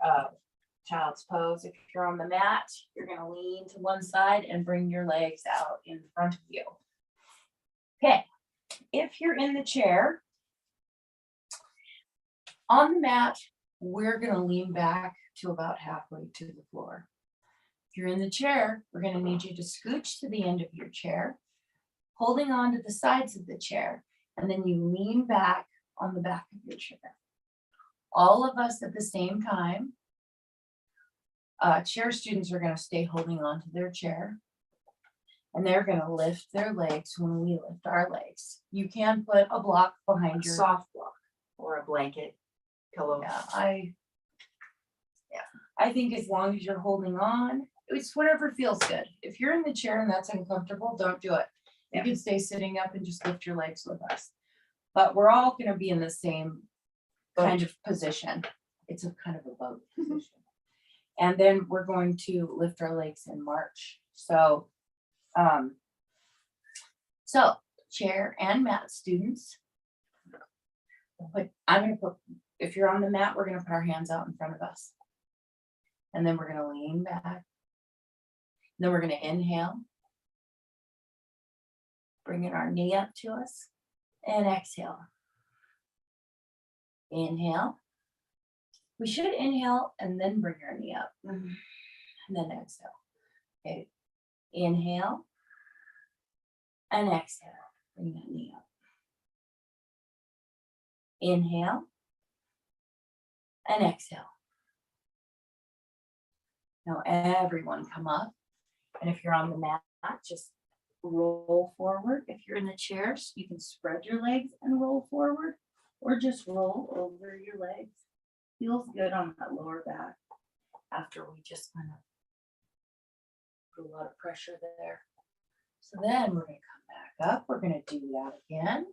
S1: child's pose. If you're on the mat, you're gonna lean to one side and bring your legs out in front of you. Okay, if you're in the chair, on the mat, we're gonna lean back to about halfway to the floor. If you're in the chair, we're gonna need you to scooch to the end of your chair, holding on to the sides of the chair, and then you lean back on the back of your chair. All of us at the same time. Chair students are gonna stay holding on to their chair, and they're gonna lift their legs when we lift our legs. You can put a block behind your
S2: Soft block or a blanket, pillow.
S1: I think as long as you're holding on, it's whatever feels good. If you're in the chair and that's uncomfortable, don't do it. You can stay sitting up and just lift your legs with us. But we're all going to be in the same kind of position. It's a kind of a boat position. And then we're going to lift our legs and march. So chair and mat students. But I'm going to put, if you're on the mat, we're going to put our hands out in front of us. And then we're going to lean back. Then we're going to inhale. Bringing our knee up to us. And exhale. Inhale. We should inhale and then bring our knee up. And then exhale. Okay. Inhale and exhale. Bring that knee up. Inhale and exhale. Now everyone come up. And if you're on the mat, just roll forward. If you're in the chairs, you can spread your legs and roll forward, or just roll over your legs. Feels good on that lower back after we just kind of put a lot of pressure there. So then we're going to come back up. We're going to do that again.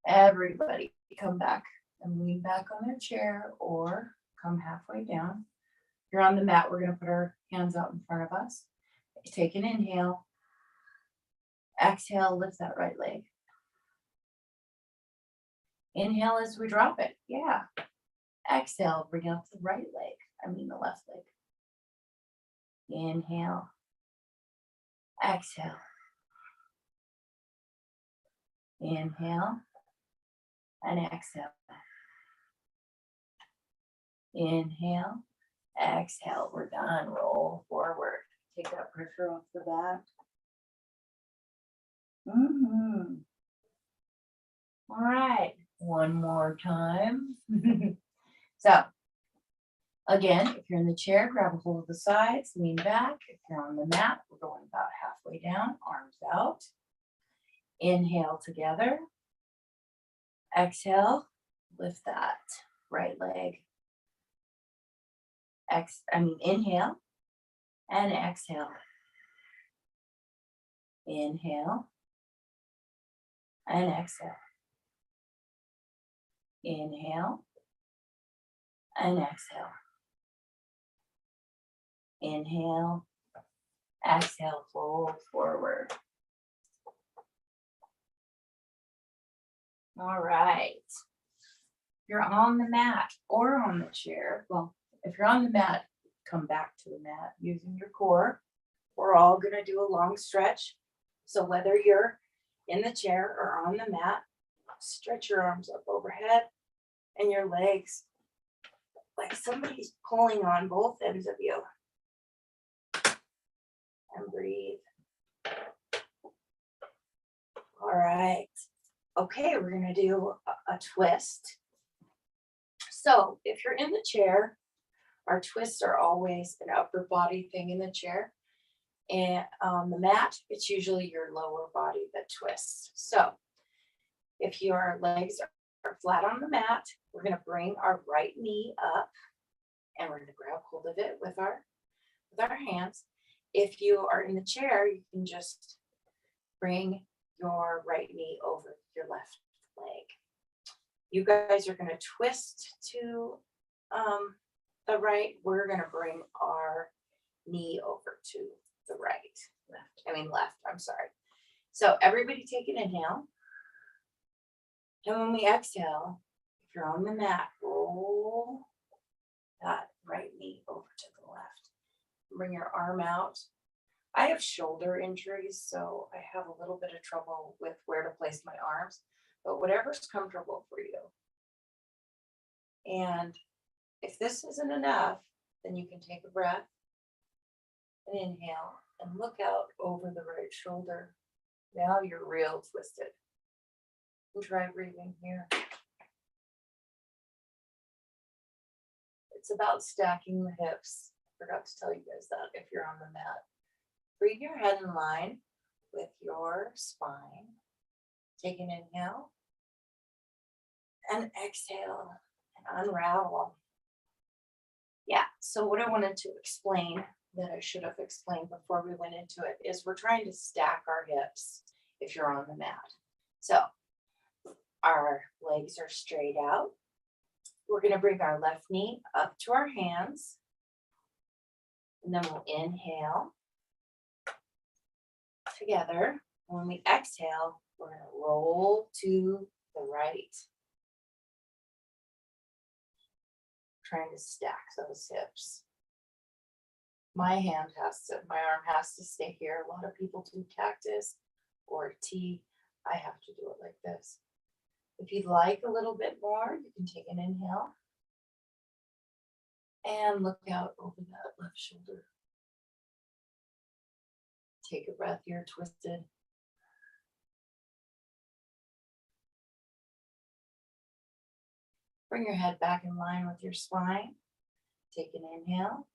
S1: Everybody come back and lean back on their chair or come halfway down. If you're on the mat, we're going to put our hands out in front of us. Take an inhale. Exhale, lift that right leg. Inhale as we drop it. Yeah. Exhale, bring up the right leg. The left leg. Inhale. Exhale. Inhale and exhale. Inhale, exhale. We're done. Roll forward. Take that pressure off the back. All right. One more time. So, again, if you're in the chair, grab a hold of the sides, lean back. If you're on the mat, we're going about halfway down, arms out. Inhale together. Exhale, lift that right leg. Inhale and exhale. Inhale and exhale. Inhale and exhale. Inhale, exhale, fold forward. All right. You're on the mat or on the chair. Well, if you're on the mat, come back to the mat using your core. We're all going to do a long stretch. So whether you're in the chair or on the mat, stretch your arms up overhead and your legs like somebody's pulling on both ends of you. And breathe. All right. Okay, we're going to do a twist. So if you're in the chair, our twists are always an upper body thing in the chair. And on the mat, it's usually your lower body that twists. So if your legs are flat on the mat, we're going to bring our right knee up and we're going to grab hold of it with our hands. If you are in the chair, you can just bring your right knee over your left leg. You guys are going to twist to the right. We're going to bring our knee over to the right. Left. I'm sorry. So everybody take an inhale. And when we exhale, if you're on the mat, roll that right knee over to the left. Bring your arm out. I have shoulder injuries, so I have a little bit of trouble with where to place my arms, but whatever's comfortable for you. And if this isn't enough, then you can take a breath and inhale and look out over the right shoulder. Now you're real twisted. And try breathing here. It's about stacking the hips. I forgot to tell you guys that if you're on the mat. Bring your head in line with your spine. Take an inhale and exhale and unravel. Yeah, so what I wanted to explain that I should have explained before we went into it is we're trying to stack our hips if you're on the mat. So our legs are straight out. We're going to bring our left knee up to our hands. And then we'll inhale together. When we exhale, we're going to roll to the right. Trying to stack those hips. My arm has to stay here. A lot of people do cactus or T. I have to do it like this. If you'd like a little bit more, you can take an inhale And look out over that left shoulder. Take a breath here, twisted. Bring your head back in line with your spine. Take an inhale.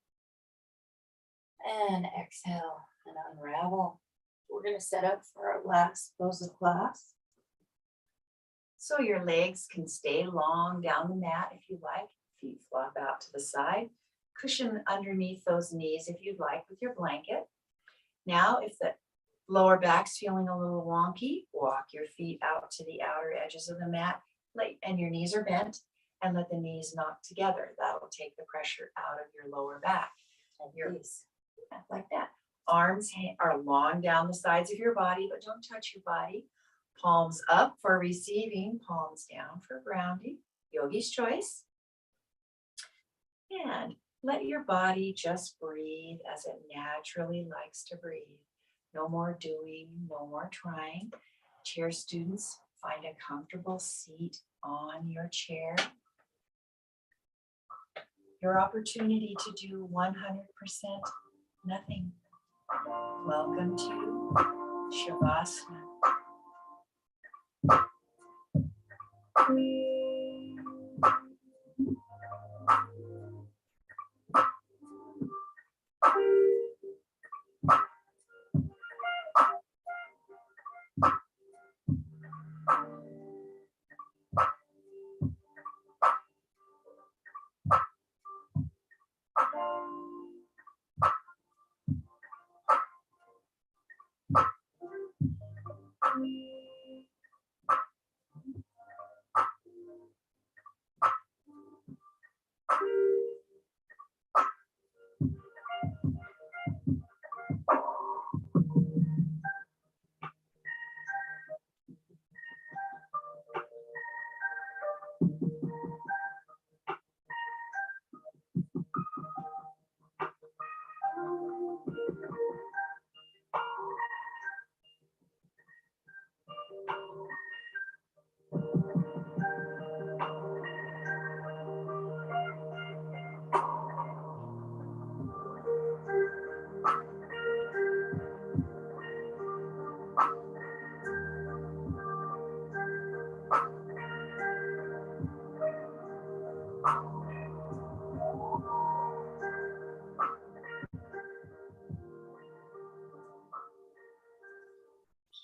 S1: And exhale and unravel. We're going to set up for our last pose of class.
S2: So your legs can stay long down the mat if you like. Feet flop out to the side. Cushion underneath those knees if you'd like with your blanket. Now, if the lower back's feeling a little wonky, walk your feet out to the outer edges of the mat and your knees are bent, and let the knees knock together. That'll take the pressure out of your lower back. And your knees, like that. Arms are long down the sides of your body, but don't touch your body. Palms up for receiving, palms down for grounding. Yogi's choice. And let your body just breathe as it naturally likes to breathe. No more doing, no more trying. Chair students, find a comfortable seat on your chair. Your opportunity to do 100% nothing. Welcome to Shavasana.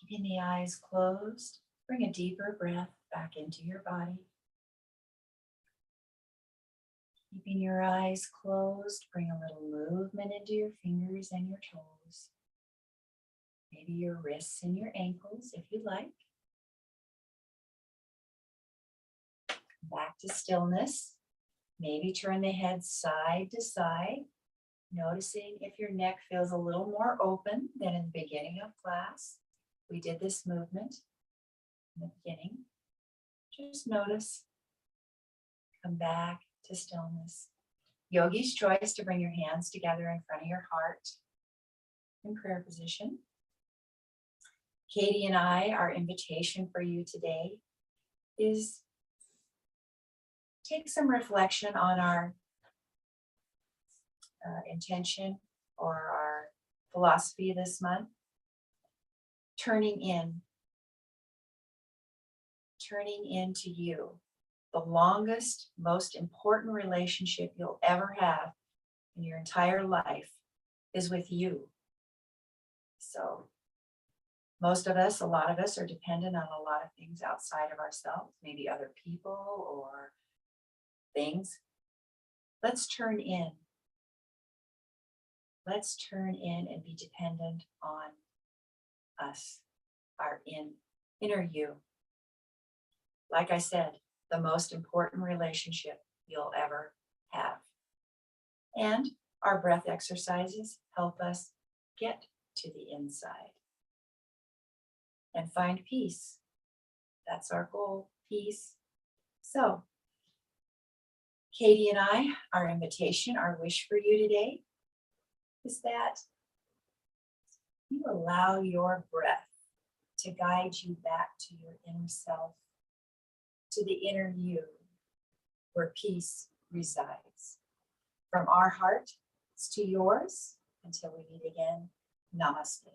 S2: Keeping the eyes closed, bring a deeper breath back into your body. Keeping your eyes closed, bring a little movement into your fingers and your toes. Maybe your wrists and your ankles if you like. Back to stillness. Maybe turn the head side to side, noticing if your neck feels a little more open than in the beginning of class. We did this movement in the beginning. Just notice. Come back to stillness. Yogi's choice to bring your hands together in front of your heart in prayer position. Cadye and I, our invitation for you today is take some reflection on our intention or our philosophy this month. Turning into you. The longest, most important relationship you'll ever have in your entire life is with you. So most of us, a lot of us are dependent on a lot of things outside of ourselves, maybe other people or things. Let's turn in. Let's turn in and be dependent on us, our inner you. Like I said, the most important relationship you'll ever have. And our breath exercises help us get to the inside and find peace. That's our goal, peace. So, Cadye and I, our invitation, our wish for you today is that you allow your breath to guide you back to your inner self, to the inner you, where peace resides. From our heart to yours, until we meet again, namaste.